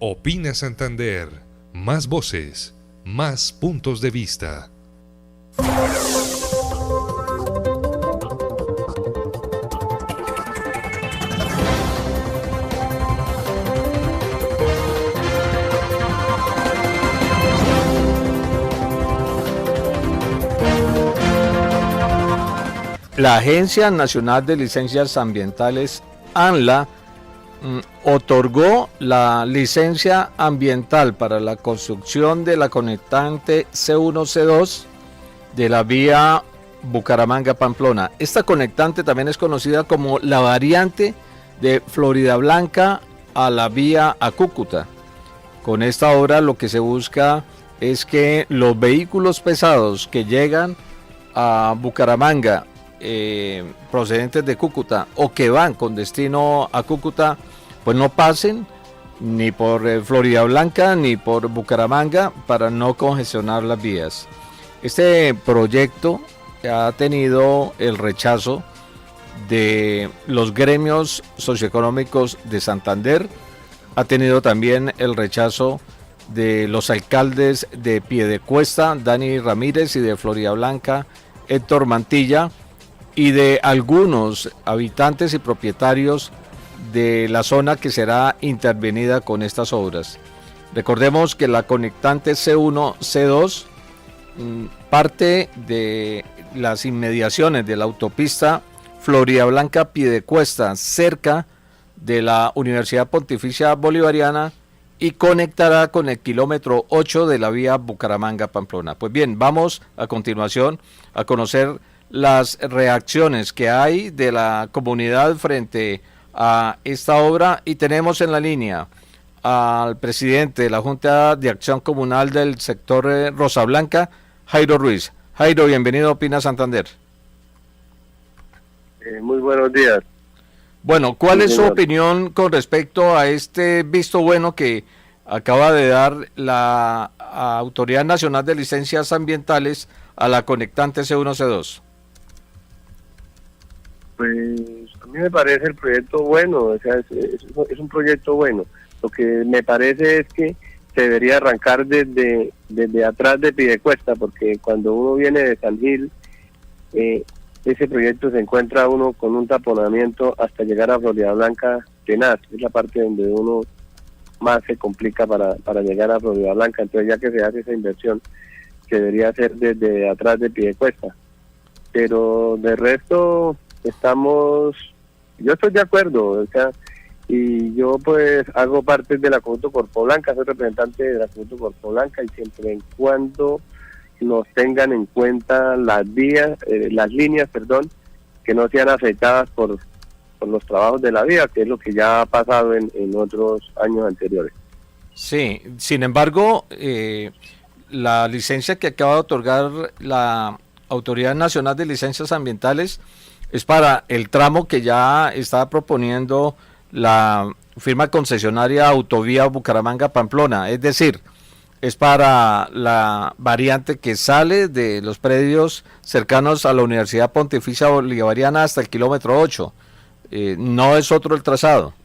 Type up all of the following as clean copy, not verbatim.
Opina Santander. Más voces, más puntos de vista. La Agencia Nacional de Licencias Ambientales, ANLA, otorgó la licencia ambiental para la construcción de la conectante C1-C2 de la vía Bucaramanga-Pamplona. Esta conectante también es conocida como la variante de Floridablanca a la vía a Cúcuta. Con esta obra lo que se busca es que los vehículos pesados que llegan a Bucaramanga procedentes de Cúcuta o que van con destino a Cúcuta, pues no pasen ni por Floridablanca ni por Bucaramanga para no congestionar las vías. Este proyecto ha tenido el rechazo de los gremios socioeconómicos de Santander, ha tenido también el rechazo de los alcaldes de Piedecuesta, Dani Ramírez, y de Floridablanca, Héctor Mantilla, y de algunos habitantes y propietarios de la zona que será intervenida con estas obras. Recordemos que la conectante C1-C2 parte de las inmediaciones de la autopista Floridablanca-Piedecuesta, cerca de la Universidad Pontificia Bolivariana, y conectará con el kilómetro 8 de la vía Bucaramanga-Pamplona. Pues bien, vamos a continuación a conocer las reacciones que hay de la comunidad frente a esta obra, y tenemos en la línea al presidente de la Junta de Acción Comunal del sector Rosablanca, Jairo Ruiz. Jairo, bienvenido a Opina Santander. Muy buenos días. Bueno, ¿cuál es su señor opinión con respecto a este visto bueno que acaba de dar la Autoridad Nacional de Licencias Ambientales a la conectante C1-C2? Pues a mí me parece el proyecto bueno, o sea, es un proyecto bueno. Lo que me parece es que se debería arrancar desde atrás de Piedecuesta, porque cuando uno viene de San Gil, ese proyecto se encuentra uno con un taponamiento hasta llegar a Floridablanca tenaz. Es la parte donde uno más se complica para llegar a Floridablanca. Entonces, ya que se hace esa inversión, se debería hacer desde atrás de Piedecuesta. Pero de resto yo estoy de acuerdo, o sea, y yo pues hago parte del acueducto Corpo Blanca, soy representante del acueducto Corpo Blanca, y siempre en cuando nos tengan en cuenta las líneas, que no sean afectadas por los trabajos de la vía, que es lo que ya ha pasado en otros años anteriores. Sí, sin embargo, la licencia que acaba de otorgar la Autoridad Nacional de Licencias Ambientales es para el tramo que ya está proponiendo la firma concesionaria Autovía Bucaramanga-Pamplona, es decir, es para la variante que sale de los predios cercanos a la Universidad Pontificia Bolivariana hasta el kilómetro 8. No es otro el trazado.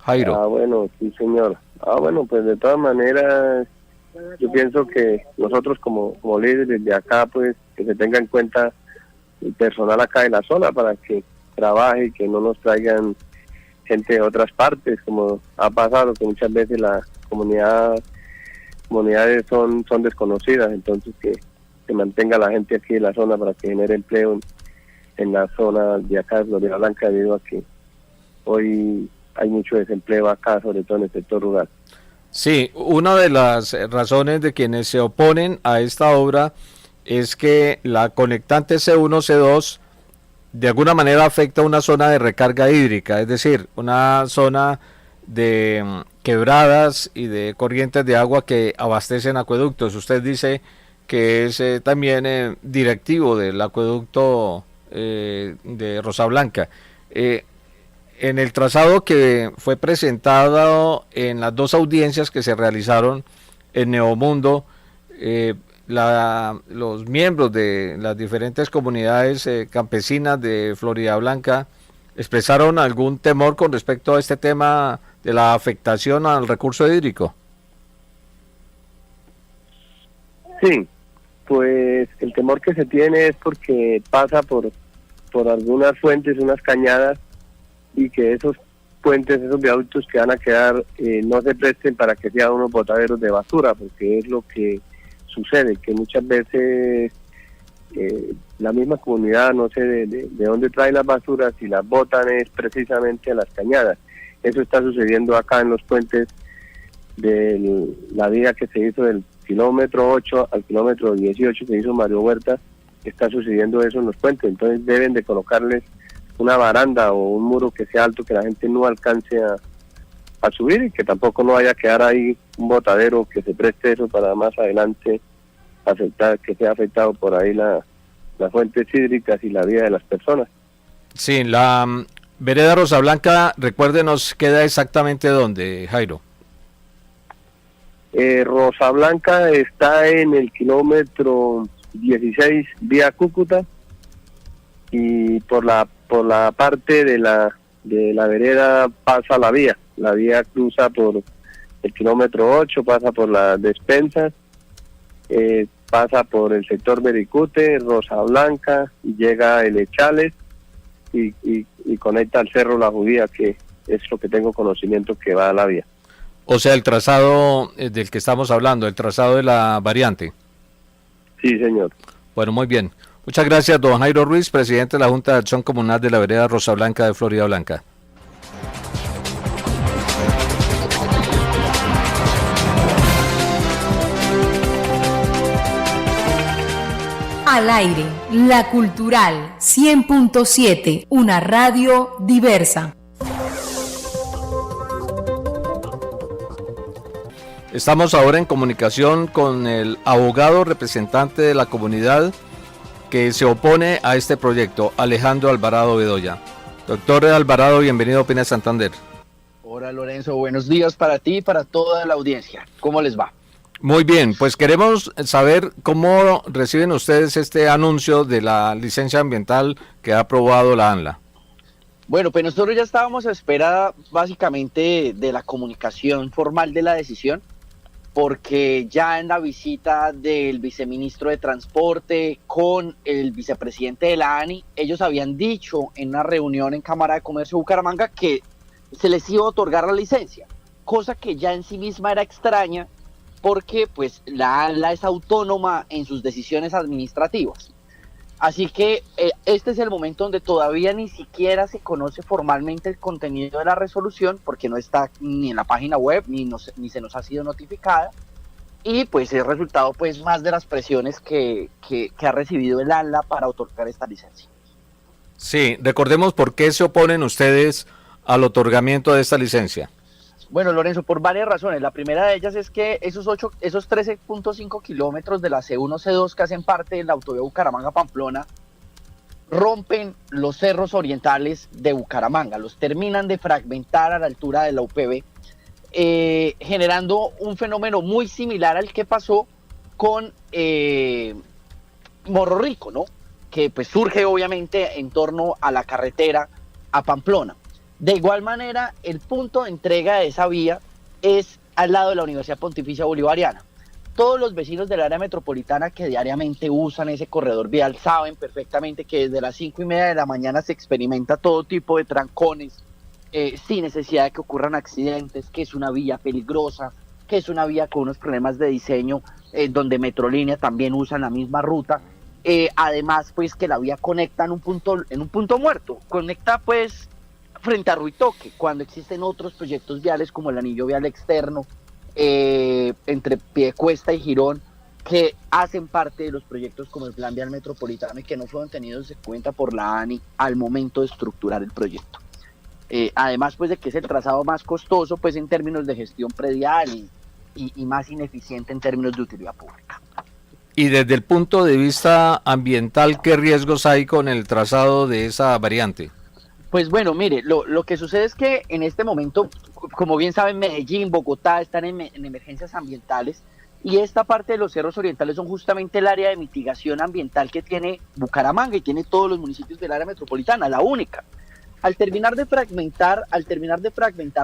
Jairo. Bueno, sí, señor. Bueno, pues de todas maneras, yo pienso que nosotros como líderes de acá, pues que se tenga en cuenta el personal acá en la zona para que trabaje y que no nos traigan gente de otras partes, como ha pasado, que muchas veces las comunidades son desconocidas. Entonces que se mantenga la gente aquí en la zona para que genere empleo en la zona de acá de Floridablanca, debido a que hoy hay mucho desempleo acá, sobre todo en el sector rural. Sí, una de las razones de quienes se oponen a esta obra es que la conectante C1-C2 de alguna manera afecta una zona de recarga hídrica, es decir, una zona de quebradas y de corrientes de agua que abastecen acueductos. Usted dice que es también directivo del acueducto de Rosablanca. En el trazado que fue presentado en las dos audiencias que se realizaron en Neomundo, los miembros de las diferentes comunidades campesinas de Floridablanca expresaron algún temor con respecto a este tema de la afectación al recurso hídrico. Sí, pues el temor que se tiene es porque pasa por algunas fuentes, unas cañadas, y que esos puentes, esos viaductos que van a quedar, no se presten para que sean unos botaderos de basura, porque es lo que sucede, que muchas veces la misma comunidad no sé de dónde trae las basuras y las botan es precisamente a las cañadas. Eso está sucediendo acá en los puentes de la vía que se hizo del kilómetro 8 al kilómetro 18, que hizo Mario Huerta. Está sucediendo eso en los puentes, entonces deben de colocarles una baranda o un muro que sea alto, que la gente no alcance a subir, y que tampoco no vaya a quedar ahí un botadero que se preste eso para más adelante que sea afectado por ahí las fuentes hídricas y la vida de las personas. Sí, la vereda Rosa Blanca, recuérdenos, queda exactamente dónde, Jairo. Rosa Blanca está en el kilómetro 16 vía Cúcuta, y por la parte de la vereda pasa la vía cruza por el kilómetro 8, pasa por las despensas, pasa por el sector Bericute, Rosa Blanca, y llega a El Echales y conecta al Cerro La Judía, que es lo que tengo conocimiento que va a la vía. O sea, el trazado del que estamos hablando, el trazado de la variante. Sí, señor. Bueno, muy bien. Muchas gracias, don Jairo Ruiz, presidente de la Junta de Acción Comunal de la vereda Rosa Blanca de Florida Blanca. Al aire, La Cultural 100.7, una radio diversa. Estamos ahora en comunicación con el abogado representante de la comunidad que se opone a este proyecto, Alejandro Alvarado Bedoya. Doctor Alvarado, bienvenido a Opina Santander. Hola Lorenzo, buenos días para ti y para toda la audiencia. ¿Cómo les va? Muy bien, pues queremos saber cómo reciben ustedes este anuncio de la licencia ambiental que ha aprobado la ANLA. Bueno, pues nosotros ya estábamos a espera básicamente de la comunicación formal de la decisión, porque ya en la visita del viceministro de Transporte con el vicepresidente de la ANI, ellos habían dicho en una reunión en Cámara de Comercio de Bucaramanga que se les iba a otorgar la licencia, cosa que ya en sí misma era extraña, porque pues la ANLA es autónoma en sus decisiones administrativas. Así que este es el momento donde todavía ni siquiera se conoce formalmente el contenido de la resolución, porque no está ni en la página web, ni se nos ha sido notificada, y pues es resultado pues más de las presiones que ha recibido el ANLA para otorgar esta licencia. Sí, recordemos por qué se oponen ustedes al otorgamiento de esta licencia. Bueno, Lorenzo, por varias razones. La primera de ellas es que esos 13.5 kilómetros de la C1, C2 que hacen parte de la autovía Bucaramanga-Pamplona rompen los cerros orientales de Bucaramanga, los terminan de fragmentar a la altura de la UPB, generando un fenómeno muy similar al que pasó con Morro Rico, ¿no? Que pues surge obviamente en torno a la carretera a Pamplona. De igual manera, el punto de entrega de esa vía es al lado de la Universidad Pontificia Bolivariana. Todos los vecinos del área metropolitana que diariamente usan ese corredor vial saben perfectamente que desde las 5:30 de la mañana se experimenta todo tipo de trancones, sin necesidad de que ocurran accidentes, que es una vía peligrosa, que es una vía con unos problemas de diseño, donde Metrolínea también usan la misma ruta. Además, pues que la vía conecta en un punto muerto, conecta pues frente a Ruitoque, cuando existen otros proyectos viales como el anillo vial externo entre Piedecuesta y Girón, que hacen parte de los proyectos como el Plan Vial Metropolitano y que no fueron tenidos en cuenta por la ANI al momento de estructurar el proyecto. Además pues de que es el trazado más costoso pues en términos de gestión predial y más ineficiente en términos de utilidad pública. Y desde el punto de vista ambiental, ¿qué riesgos hay con el trazado de esa variante? Pues bueno, mire, lo que sucede es que en este momento, como bien saben, Medellín, Bogotá están en emergencias ambientales, y esta parte de los cerros orientales son justamente el área de mitigación ambiental que tiene Bucaramanga y tiene todos los municipios del área metropolitana, la única. Al terminar de fragmentar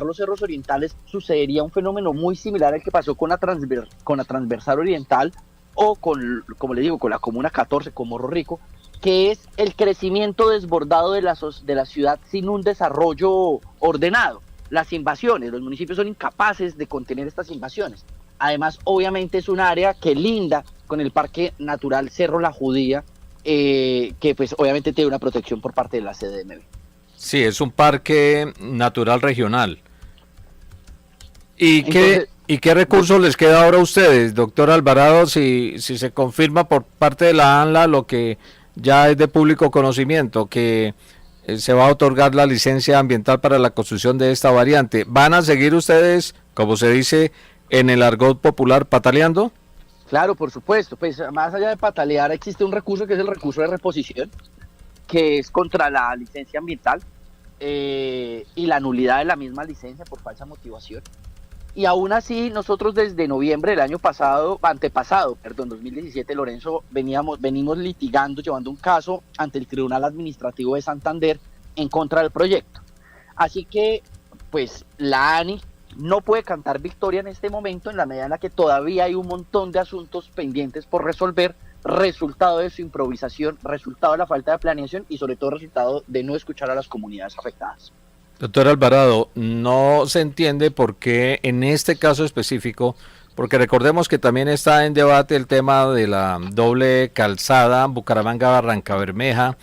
los cerros orientales, sucedería un fenómeno muy similar al que pasó con la transversal oriental o como le digo, con la comuna 14, con Morro Rico, que es el crecimiento desbordado de la ciudad sin un desarrollo ordenado. Las invasiones, los municipios son incapaces de contener estas invasiones. Además, obviamente es un área que linda con el Parque Natural Cerro La Judía, que pues obviamente tiene una protección por parte de la CDMV. Sí, es un parque natural regional. ¿Y qué recursos les queda ahora a ustedes, doctor Alvarado, si se confirma por parte de la ANLA lo que ya es de público conocimiento, que se va a otorgar la licencia ambiental para la construcción de esta variante? ¿Van a seguir ustedes, como se dice en el argot popular, pataleando? Claro, por supuesto. Pues más allá de patalear, existe un recurso que es el recurso de reposición, que es contra la licencia ambiental y la nulidad de la misma licencia por falsa motivación. Y aún así, nosotros desde noviembre del año antepasado, 2017, Lorenzo, venimos litigando, llevando un caso ante el Tribunal Administrativo de Santander en contra del proyecto. Así que, pues, la ANI no puede cantar victoria en este momento, en la medida en la que todavía hay un montón de asuntos pendientes por resolver, resultado de su improvisación, resultado de la falta de planeación y sobre todo resultado de no escuchar a las comunidades afectadas. Doctor Alvarado, no se entiende por qué en este caso específico, porque recordemos que también está en debate el tema de la doble calzada Bucaramanga-Barrancabermeja,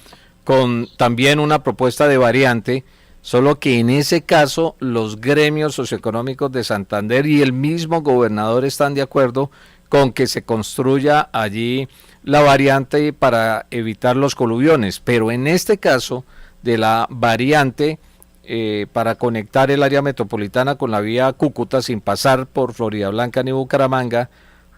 con también una propuesta de variante, solo que en ese caso los gremios socioeconómicos de Santander y el mismo gobernador están de acuerdo con que se construya allí la variante para evitar los coluviones, pero en este caso de la variante para conectar el área metropolitana con la vía Cúcuta sin pasar por Floridablanca ni Bucaramanga,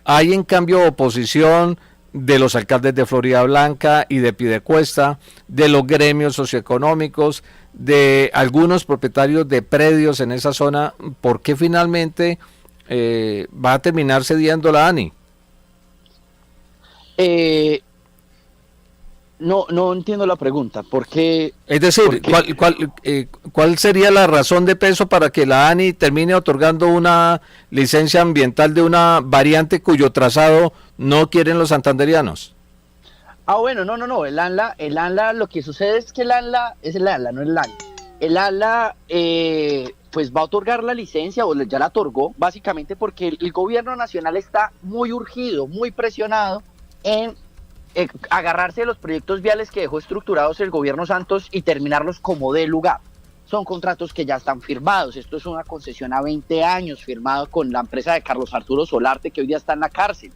hay en cambio oposición de los alcaldes de Floridablanca y de Piedecuesta, de los gremios socioeconómicos, de algunos propietarios de predios en esa zona. ¿Por qué finalmente va a terminar cediendo la ANI? No entiendo la pregunta. ¿Por qué? Es decir, ¿cuál sería la razón de peso para que la ANI termine otorgando una licencia ambiental de una variante cuyo trazado no quieren los santanderianos? Bueno, no. El ANLA, lo que sucede es que el ANLA es el ANLA, no el ANI. El ANLA pues va a otorgar la licencia, o ya la otorgó, básicamente porque el gobierno nacional está muy urgido, muy presionado en agarrarse de los proyectos viales que dejó estructurados el gobierno Santos y terminarlos como de lugar. Son contratos que ya están firmados. Esto es una concesión a 20 años firmado con la empresa de Carlos Arturo Solarte, que hoy día está en la cárcel,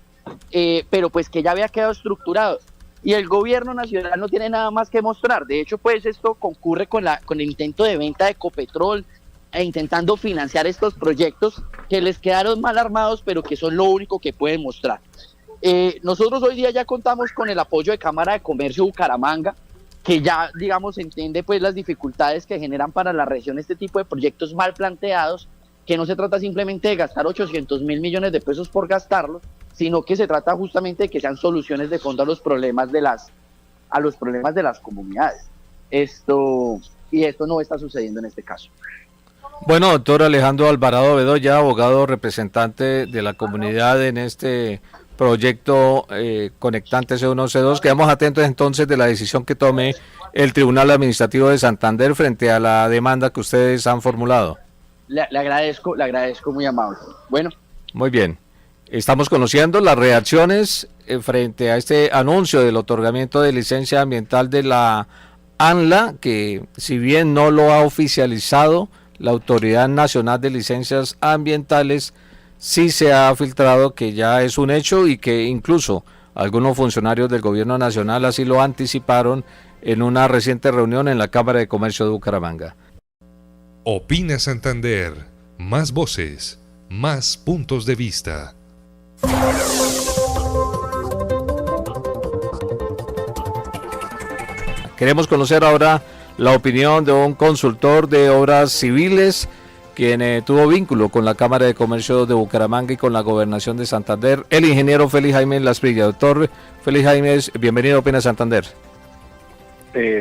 pero pues que ya había quedado estructurado. Y el gobierno nacional no tiene nada más que mostrar. De hecho, pues esto concurre con el intento de venta de Ecopetrol e intentando financiar estos proyectos que les quedaron mal armados, pero que son lo único que pueden mostrar. Nosotros hoy día ya contamos con el apoyo de Cámara de Comercio Bucaramanga, que ya, digamos, entiende pues las dificultades que generan para la región este tipo de proyectos mal planteados, que no se trata simplemente de gastar 800.000 millones de pesos por gastarlos, sino que se trata justamente de que sean soluciones de fondo a los problemas de las comunidades. Esto no está sucediendo en este caso. Bueno, doctor Alejandro Alvarado Bedoya, abogado representante de la comunidad en este proyecto conectante C1, C2. Quedamos atentos entonces de la decisión que tome el Tribunal Administrativo de Santander frente a la demanda que ustedes han formulado. Le agradezco muy amable. Bueno. Muy bien. Estamos conociendo las reacciones frente a este anuncio del otorgamiento de licencia ambiental de la ANLA, que si bien no lo ha oficializado la Autoridad Nacional de Licencias Ambientales, sí se ha filtrado que ya es un hecho y que incluso algunos funcionarios del gobierno nacional así lo anticiparon en una reciente reunión en la Cámara de Comercio de Bucaramanga. Opina Santander, más voces, más puntos de vista. Queremos conocer ahora la opinión de un consultor de obras civiles quien tuvo vínculo con la Cámara de Comercio de Bucaramanga y con la Gobernación de Santander, el ingeniero Félix Jaime Lasprilla. Doctor Félix Jaime, bienvenido a Opina Santander.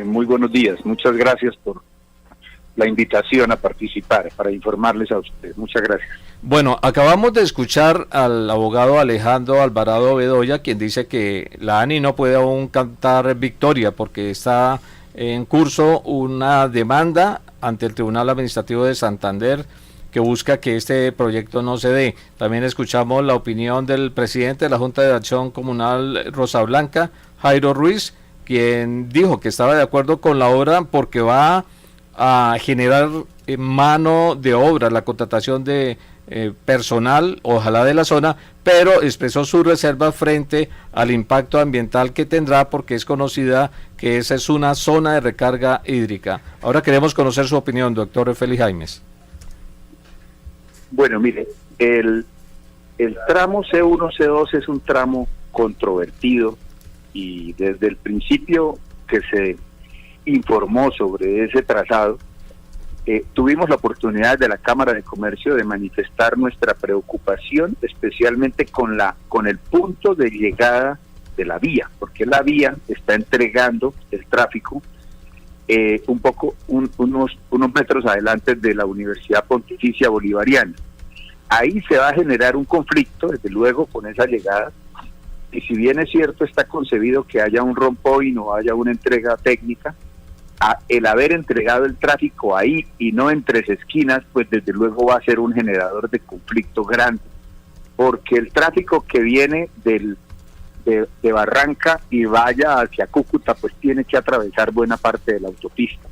Muy buenos días, muchas gracias por la invitación a participar, para informarles a ustedes. Muchas gracias. Bueno, acabamos de escuchar al abogado Alejandro Alvarado Bedoya, quien dice que la ANI no puede aún cantar victoria porque está en curso una demanda ante el Tribunal Administrativo de Santander que busca que este proyecto no se dé. También escuchamos la opinión del presidente de la Junta de Acción Comunal Rosa Blanca, Jairo Ruiz, quien dijo que estaba de acuerdo con la obra porque va a generar mano de obra, la contratación de personal, ojalá de la zona, pero expresó su reserva frente al impacto ambiental que tendrá porque es conocida que esa es una zona de recarga hídrica. Ahora queremos conocer su opinión, doctor Félix Jaimes. Bueno, mire, el tramo C1, C2 es un tramo controvertido y desde el principio que se informó sobre ese trazado, tuvimos la oportunidad de la Cámara de Comercio de manifestar nuestra preocupación, especialmente con el punto de llegada de la vía, porque la vía está entregando el tráfico unos metros adelante de la Universidad Pontificia Bolivariana. Ahí se va a generar un conflicto, desde luego, con esa llegada, y si bien es cierto, está concebido que haya un rompoint o haya una entrega técnica, el haber entregado el tráfico ahí y no en Tres Esquinas, pues desde luego va a ser un generador de conflicto grande, porque el tráfico que viene de Barranca y vaya hacia Cúcuta, pues tiene que atravesar buena parte de la autopista.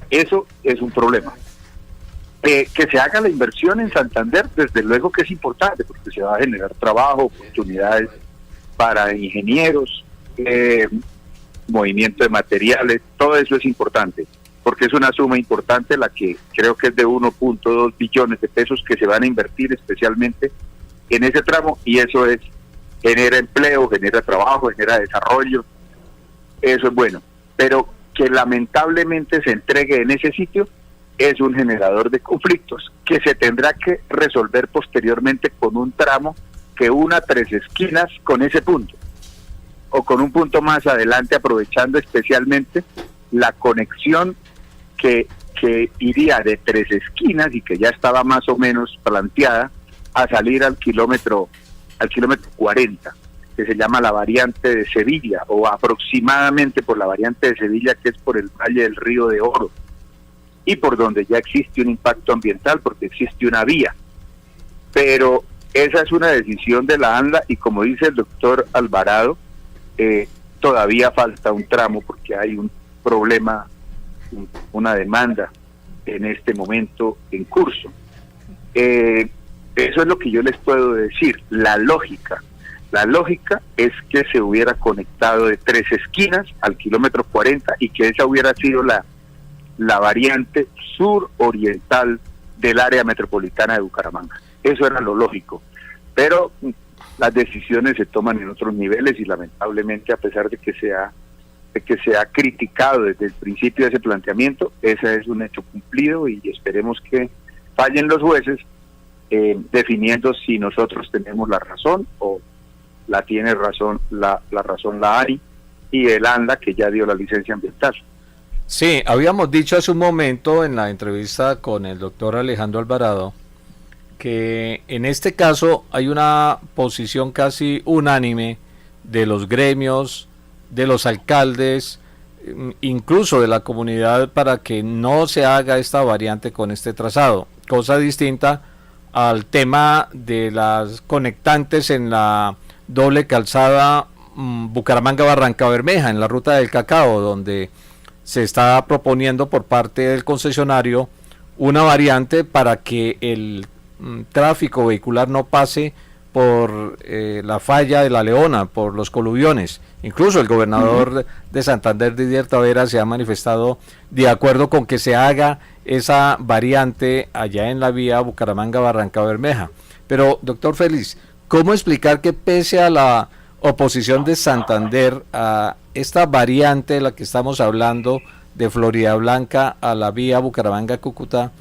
Eso es un problema. Que se haga la inversión en Santander, desde luego que es importante, porque se va a generar trabajo, oportunidades para ingenieros, movimiento de materiales, todo eso es importante, porque es una suma importante la que creo que es de 1.2 billones de pesos que se van a invertir especialmente en ese tramo, y eso genera empleo, genera trabajo, genera desarrollo, eso es bueno, pero que lamentablemente se entregue en ese sitio es un generador de conflictos que se tendrá que resolver posteriormente con un tramo que una Tres Esquinas con ese punto, o con un punto más adelante, aprovechando especialmente la conexión que iría de Tres Esquinas y que ya estaba más o menos planteada a salir al kilómetro 40, que se llama la variante de Sevilla, o aproximadamente por la variante de Sevilla, que es por el Valle del Río de Oro, y por donde ya existe un impacto ambiental, porque existe una vía. Pero esa es una decisión de la ANLA, y como dice el doctor Alvarado, todavía falta un tramo, porque hay un problema, una demanda en este momento en curso. Eso es lo que yo les puedo decir. La lógica es que se hubiera conectado de Tres Esquinas al kilómetro 40 y que esa hubiera sido la variante sur-oriental del área metropolitana de Bucaramanga. Eso era lo lógico, pero las decisiones se toman en otros niveles y lamentablemente, a pesar de que se ha criticado desde el principio ese planteamiento, ese es un hecho cumplido y esperemos que fallen los jueces definiendo si nosotros tenemos la razón o la tiene razón la ANI y el ANLA, que ya dio la licencia ambiental. Sí, habíamos dicho hace un momento en la entrevista con el doctor Alejandro Alvarado que en este caso hay una posición casi unánime de los gremios, de los alcaldes, incluso de la comunidad, para que no se haga esta variante con este trazado, cosa distinta al tema de las conectantes en la doble calzada Bucaramanga-Barranca Bermeja, en la ruta del cacao, donde se está proponiendo por parte del concesionario una variante para que el tráfico vehicular no pase por la falla de La Leona, por los coluviones. Incluso el gobernador de Santander, Didier Tavera, se ha manifestado de acuerdo con que se haga esa variante allá en la vía Bucaramanga-Barranca Bermeja. Pero, doctor Félix, ¿cómo explicar que pese a la oposición de Santander a esta variante de la que estamos hablando, de Florida Blanca a la vía Bucaramanga-Cúcuta,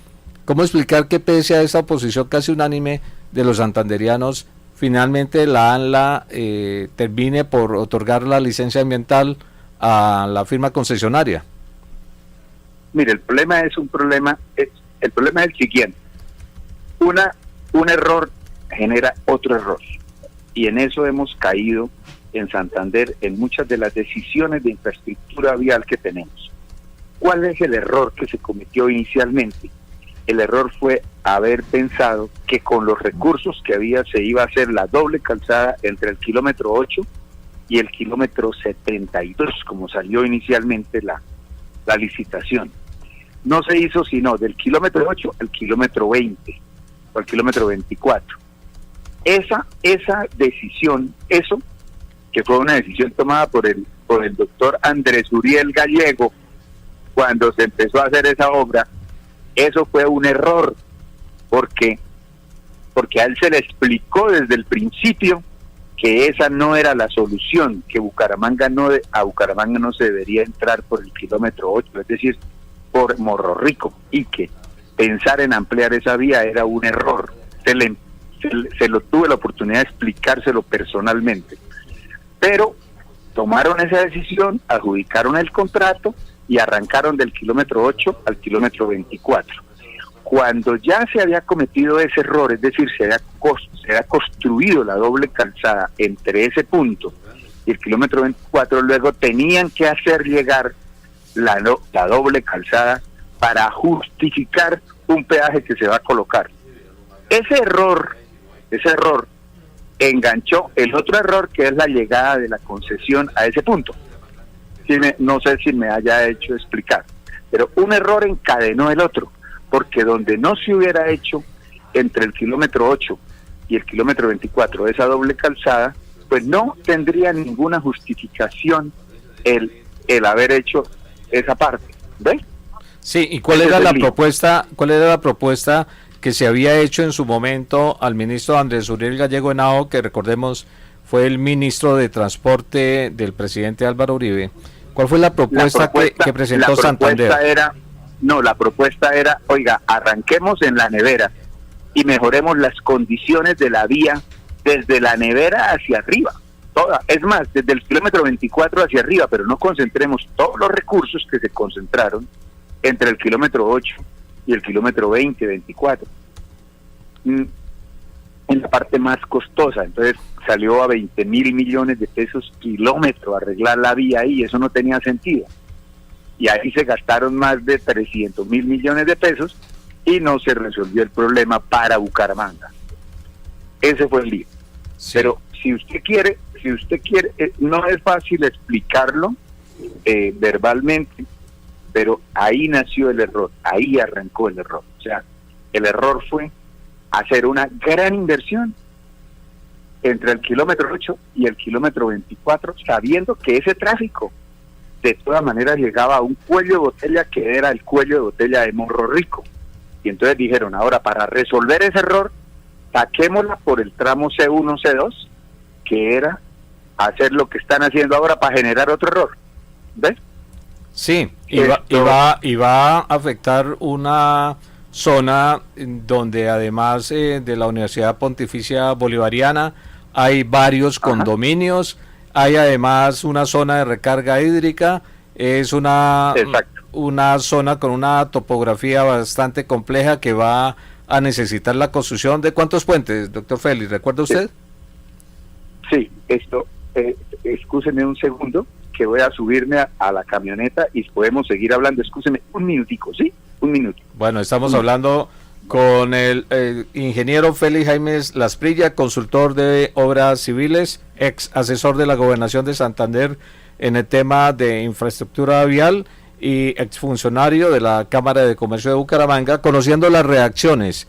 cómo explicar que pese a esa oposición casi unánime de los santanderianos, finalmente la ANLA termine por otorgar la licencia ambiental a la firma concesionaria? Mire, el problema es el siguiente. Un error genera otro error. Y en eso hemos caído en Santander en muchas de las decisiones de infraestructura vial que tenemos. ¿Cuál es el error que se cometió inicialmente? El error fue haber pensado que con los recursos que había se iba a hacer la doble calzada entre el kilómetro 8 y el kilómetro 72, como salió inicialmente la licitación. No se hizo sino del kilómetro 8 al kilómetro 20 o al kilómetro 24. Esa decisión, eso que fue una decisión tomada por el doctor Andrés Uriel Gallego cuando se empezó a hacer esa obra, eso fue un error, porque a él se le explicó desde el principio que esa no era la solución, que a Bucaramanga no se debería entrar por el kilómetro 8, es decir, por Morro Rico, y que pensar en ampliar esa vía era un error. Se lo tuve la oportunidad de explicárselo personalmente, pero tomaron esa decisión, adjudicaron el contrato y arrancaron del kilómetro 8 al kilómetro 24. Cuando ya se había cometido ese error, es decir, se había construido la doble calzada entre ese punto y el kilómetro 24, luego tenían que hacer llegar la doble calzada para justificar un peaje que se va a colocar. Ese error enganchó el otro error, que es la llegada de la concesión a ese punto. No sé si me haya hecho explicar, pero un error encadenó el otro, porque donde no se hubiera hecho entre el kilómetro 8 y el kilómetro 24 esa doble calzada, pues no tendría ninguna justificación el haber hecho esa parte. ¿Ves? Sí, ¿y cuál era la propuesta que se había hecho en su momento al ministro Andrés Uriel Gallego Henao, que recordemos fue el ministro de Transporte del presidente Álvaro Uribe? ¿Cuál fue la propuesta que presentó Santander? La propuesta era, oiga, arranquemos en la nevera y mejoremos las condiciones de la vía desde la nevera hacia arriba. Es más, desde el kilómetro 24 hacia arriba, pero no concentremos todos los recursos que se concentraron entre el kilómetro 8 y el kilómetro 20, 24. En la parte más costosa. Entonces salió a 20.000 millones de pesos kilómetro arreglar la vía ahí, eso no tenía sentido. Y ahí se gastaron más de 300.000 millones de pesos y no se resolvió el problema para Bucaramanga. Ese fue el lío. Sí. Pero si usted quiere, no es fácil explicarlo verbalmente, pero ahí nació el error, ahí arrancó el error. O sea, el error fue hacer una gran inversión entre el kilómetro 8 y el kilómetro 24, sabiendo que ese tráfico de todas maneras llegaba a un cuello de botella que era el cuello de botella de Morro Rico. Y entonces dijeron, ahora para resolver ese error, saquémosla por el tramo C1, C2, que era hacer lo que están haciendo ahora para generar otro error. ¿Ves? Sí, y va a afectar una zona donde además de la Universidad Pontificia Bolivariana hay varios condominios, hay además una zona de recarga hídrica, es una zona con una topografía bastante compleja que va a necesitar la construcción de ¿cuántos puentes, doctor Félix? ¿Recuerda usted? Sí, excúseme un segundo, que voy a subirme a la camioneta y podemos seguir hablando. Excúseme un minutico, ¿sí? Un minuto. Bueno, estamos hablando con el ingeniero Félix Jaimes Lasprilla, consultor de obras civiles, ex asesor de la Gobernación de Santander en el tema de infraestructura vial y exfuncionario de la Cámara de Comercio de Bucaramanga, conociendo las reacciones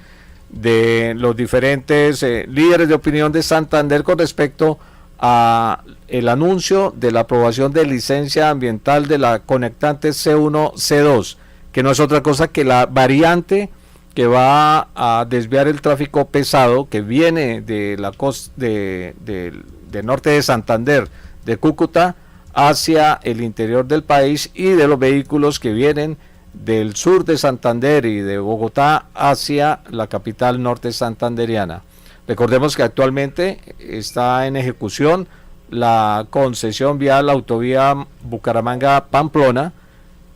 de los diferentes líderes de opinión de Santander con respecto a el anuncio de la aprobación de licencia ambiental de la conectante C1, C2, que no es otra cosa que la variante que va a desviar el tráfico pesado que viene de la costa del norte de Santander, de Cúcuta, hacia el interior del país, y de los vehículos que vienen del sur de Santander y de Bogotá hacia la capital norte santanderiana. Recordemos que actualmente está en ejecución la concesión vial autovía Bucaramanga-Pamplona,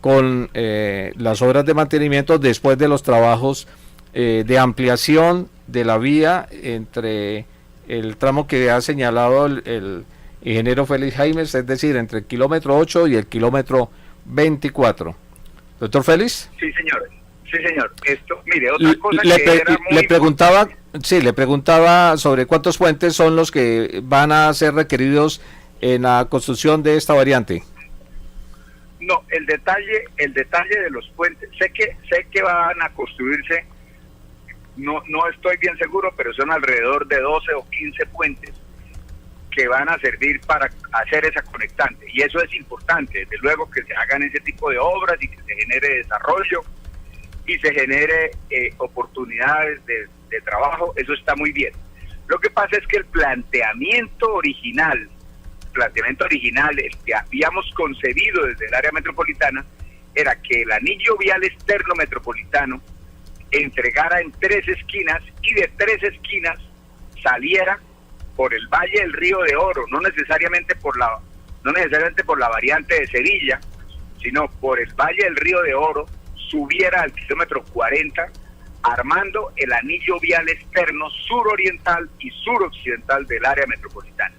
con las obras de mantenimiento después de los trabajos de ampliación de la vía entre el tramo que ha señalado el ingeniero Félix Jaimes, es decir, entre el kilómetro 8 y el kilómetro 24. Doctor Félix. Sí, señor. Sí, señor. Esto, mire, otra cosa que era muy le preguntaba sobre cuántos puentes son los que van a ser requeridos en la construcción de esta variante. No, el detalle de los puentes, sé que van a construirse, no estoy bien seguro, pero son alrededor de 12 o 15 puentes que van a servir para hacer esa conectante, y eso es importante, desde luego que se hagan ese tipo de obras y que se genere desarrollo y se genere oportunidades de trabajo, eso está muy bien. Lo que pasa es que el planteamiento original, el que habíamos concebido desde el área metropolitana, era que el anillo vial externo metropolitano entregara en 3 esquinas y de 3 esquinas saliera por el Valle del Río de Oro, no necesariamente por la variante de Sevilla, sino por el Valle del Río de Oro, subiera al kilómetro 40, armando el anillo vial externo suroriental y suroccidental del área metropolitana.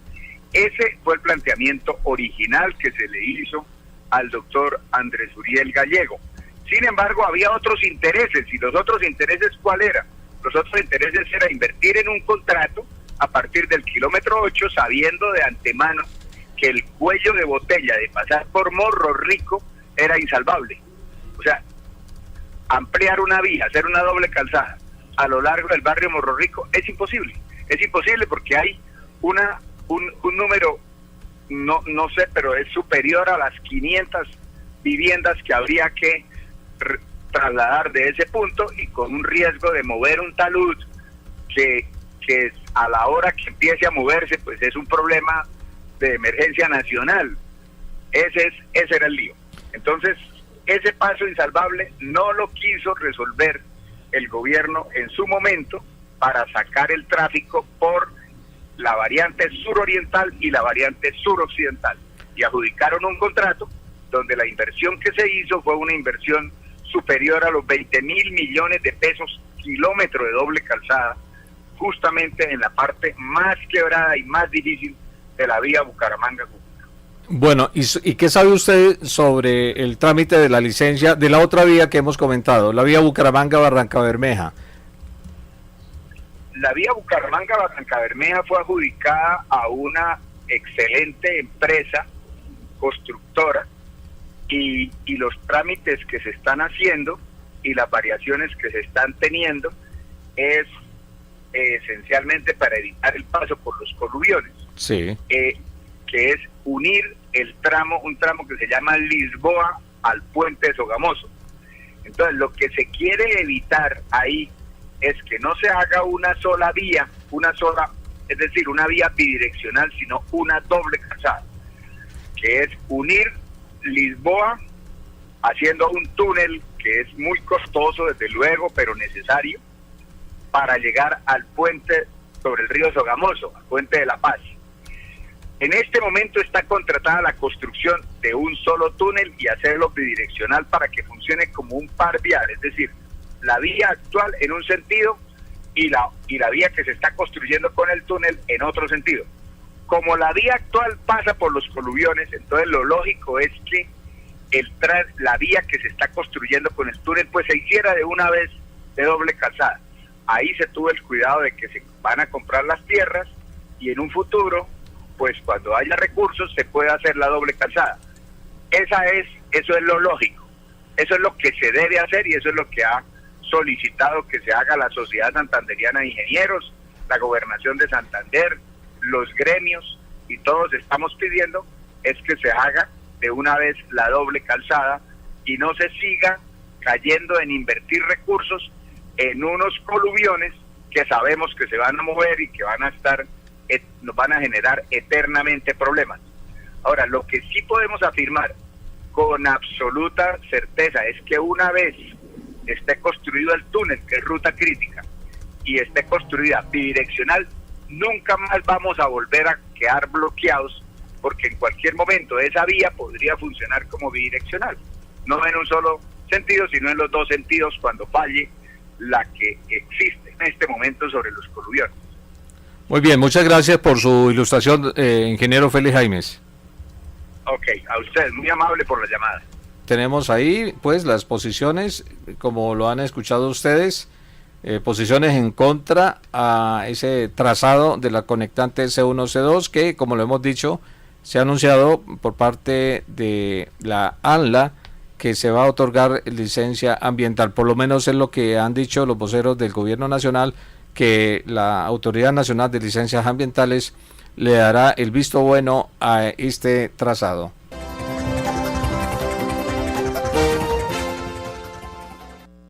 Ese fue el planteamiento original que se le hizo al doctor Andrés Uriel Gallego. Sin embargo, había otros intereses, y los otros intereses, ¿cuál eran? Los otros intereses era invertir en un contrato a partir del kilómetro 8, sabiendo de antemano que el cuello de botella de pasar por Morro Rico era insalvable. O sea, ampliar una vía, hacer una doble calzada a lo largo del barrio Morro Rico es imposible. Es imposible porque hay un número, no sé, pero es superior a las 500 viviendas que habría que trasladar de ese punto, y con un riesgo de mover un talud que a la hora que empiece a moverse, pues es un problema de emergencia nacional. Ese era el lío. Entonces, ese paso insalvable no lo quiso resolver el gobierno en su momento para sacar el tráfico por la variante suroriental y la variante suroccidental, y adjudicaron un contrato donde la inversión que se hizo fue una inversión superior a los 20.000 millones de pesos kilómetro de doble calzada, justamente en la parte más quebrada y más difícil de la vía Bucaramanga-Cúcuta. Bueno, ¿y qué sabe usted sobre el trámite de la licencia de la otra vía que hemos comentado, la vía Bucaramanga-Barrancabermeja? La vía Bucaramanga-Barrancabermeja fue adjudicada a una excelente empresa constructora, y los trámites que se están haciendo y las variaciones que se están teniendo es esencialmente para evitar el paso por los coluviones, sí, que es unir un tramo que se llama Lisboa al puente de Sogamoso. Entonces, lo que se quiere evitar ahí es que no se haga una sola vía, es decir, una vía bidireccional, sino una doble calzada, que es unir Lisboa haciendo un túnel que es muy costoso, desde luego, pero necesario, para llegar al puente sobre el río Sogamoso, al puente de La Paz. En este momento está contratada la construcción de un solo túnel y hacerlo bidireccional para que funcione como un par vial, es decir, la vía actual en un sentido y la vía que se está construyendo con el túnel en otro sentido. Como la vía actual pasa por los coluviones, entonces lo lógico es que la vía que se está construyendo con el túnel pues se hiciera de una vez de doble calzada. Ahí se tuvo el cuidado de que se van a comprar las tierras y en un futuro, pues cuando haya recursos, se puede hacer la doble calzada. Eso es lo lógico, eso es lo que se debe hacer, y eso es lo que ha solicitado que se haga la Sociedad Santanderiana de Ingenieros, la Gobernación de Santander, los gremios, y todos estamos pidiendo es que se haga de una vez la doble calzada y no se siga cayendo en invertir recursos en unos coluviones que sabemos que se van a mover y que nos van a generar eternamente problemas. Ahora, lo que sí podemos afirmar con absoluta certeza es que una vez esté construido el túnel, que es ruta crítica, y esté construida bidireccional, nunca más vamos a volver a quedar bloqueados, porque en cualquier momento esa vía podría funcionar como bidireccional. no en un solo sentido, sino en los dos sentidos cuando falle la que existe en este momento sobre los coluviones. Muy bien, muchas gracias por su ilustración, ingeniero Félix Jaimes. Ok, a usted, muy amable por la llamada. Tenemos ahí pues las posiciones, como lo han escuchado ustedes, posiciones en contra a ese trazado de la conectante C1, C2, que como lo hemos dicho, se ha anunciado por parte de la ANLA que se va a otorgar licencia ambiental. Por lo menos es lo que han dicho los voceros del gobierno nacional, que la Autoridad Nacional de Licencias Ambientales le dará el visto bueno a este trazado.